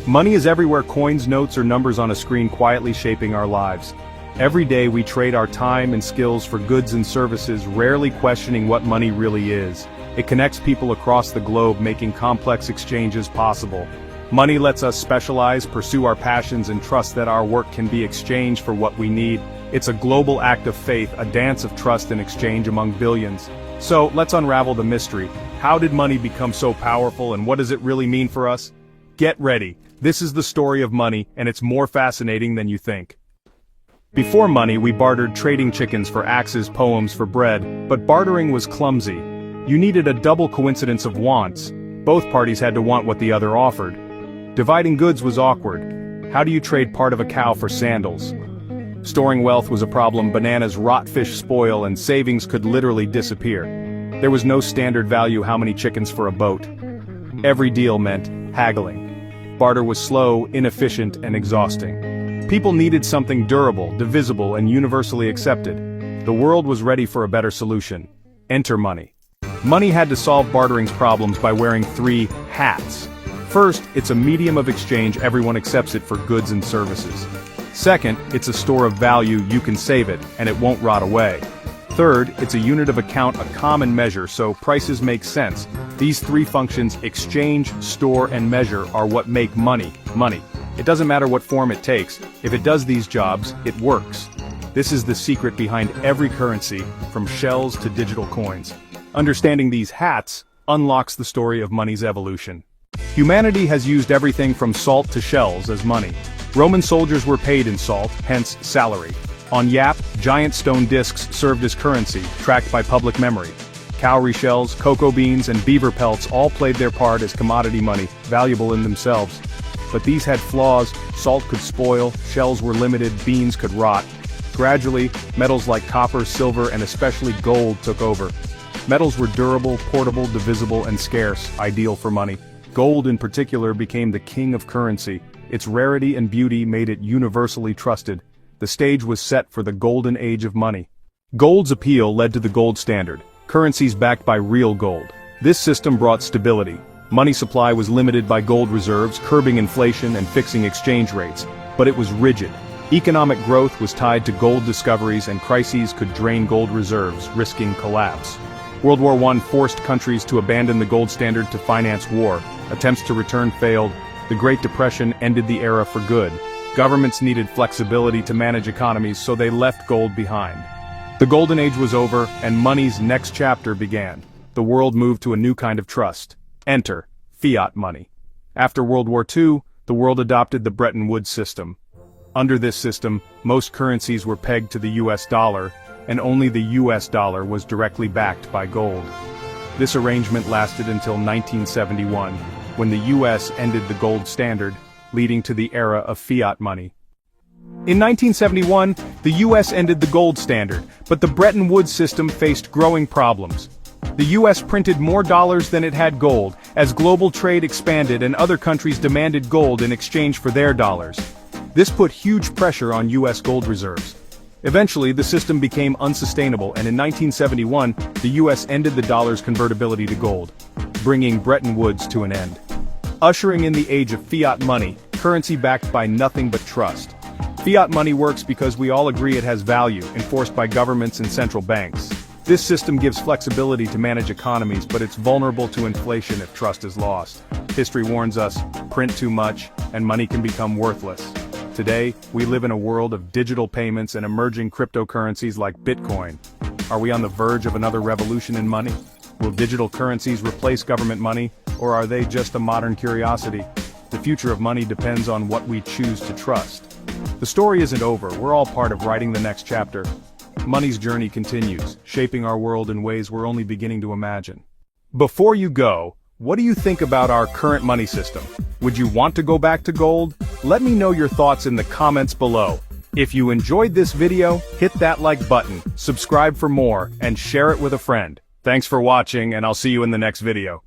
Money is everywhere: coins, notes, or numbers on a screen, quietly shaping our lives. Every day we trade our time and skills for goods and services, rarely questioning what money really is. It connects people across the globe, making complex exchanges possible. Money lets us specialize, pursue our passions, and trust that our work can be exchanged for what we need. It's a global act of faith, a dance of trust and exchange among billions. So, let's unravel the mystery. How did money become so powerful, and what does it really mean for us? Get ready. This is the story of money, and it's more fascinating than you think. Before money, we bartered, trading chickens for axes, poems for bread, but bartering was clumsy. You needed a double coincidence of wants. Both parties had to want what the other offered. Dividing goods was awkward. How do you trade part of a cow for sandals? Storing wealth was a problem. Bananas rot, fish spoil, and savings could literally disappear. There was no standard value: how many chickens for a boat. Every deal meant haggling. Barter was slow, inefficient, and exhausting. People needed something durable, divisible, and universally accepted. The world was ready for a better solution. Enter money. Money had to solve bartering's problems by wearing three hats. First, it's a medium of exchange. Everyone accepts it for goods and services. Second, it's a store of value. You can save it, and it won't rot away. Third, it's a unit of account, a common measure, so prices make sense. These three functions, exchange, store, and measure, are what make money, money. It doesn't matter what form it takes. If it does these jobs, it works. This is the secret behind every currency, from shells to digital coins. Understanding these hats unlocks the story of money's evolution. Humanity has used everything from salt to shells as money. Roman soldiers were paid in salt, hence salary. On Yap, giant stone discs served as currency, tracked by public memory. Cowrie shells, cocoa beans, and beaver pelts all played their part as commodity money, valuable in themselves. But these had flaws. Salt could spoil, shells were limited, beans could rot. Gradually, metals like copper, silver, and especially gold took over. Metals were durable, portable, divisible, and scarce, ideal for money. Gold in particular became the king of currency. Its rarity and beauty made it universally trusted. The stage was set for the golden age of money. Gold's appeal led to the gold standard, currencies backed by real gold. This system brought stability. Money supply was limited by gold reserves, curbing inflation and fixing exchange rates, but it was rigid. Economic growth was tied to gold discoveries, and crises could drain gold reserves, risking collapse. World War I forced countries to abandon the gold standard to finance war. Attempts to return failed. The Great Depression ended the era for good. Governments needed flexibility to manage economies, so they left gold behind. The Golden Age was over, and money's next chapter began. The world moved to a new kind of trust. Enter fiat money. After World War II, the world adopted the Bretton Woods system. Under this system, most currencies were pegged to the US dollar, and only the US dollar was directly backed by gold. This arrangement lasted until 1971, when the US ended the gold standard, leading to the era of fiat money. In 1971, the US ended the gold standard, but the Bretton Woods system faced growing problems. The US printed more dollars than it had gold, as global trade expanded and other countries demanded gold in exchange for their dollars. This put huge pressure on US gold reserves. Eventually, the system became unsustainable, and in 1971, the US ended the dollar's convertibility to gold, bringing Bretton Woods to an end. Ushering in the age of fiat money, currency backed by nothing but trust. Fiat money works because we all agree it has value, enforced by governments and central banks. This system gives flexibility to manage economies, but it's vulnerable to inflation if trust is lost. History warns us, print too much, and money can become worthless. Today, we live in a world of digital payments and emerging cryptocurrencies like Bitcoin. Are we on the verge of another revolution in money? Will digital currencies replace government money, or are they just a modern curiosity? The future of money depends on what we choose to trust. The story isn't over. We're all part of writing the next chapter. Money's journey continues, shaping our world in ways we're only beginning to imagine. Before you go, what do you think about our current money system? Would you want to go back to gold? Let me know your thoughts in the comments below. If you enjoyed this video, hit that like button, subscribe for more, and share it with a friend. Thanks for watching, and I'll see you in the next video.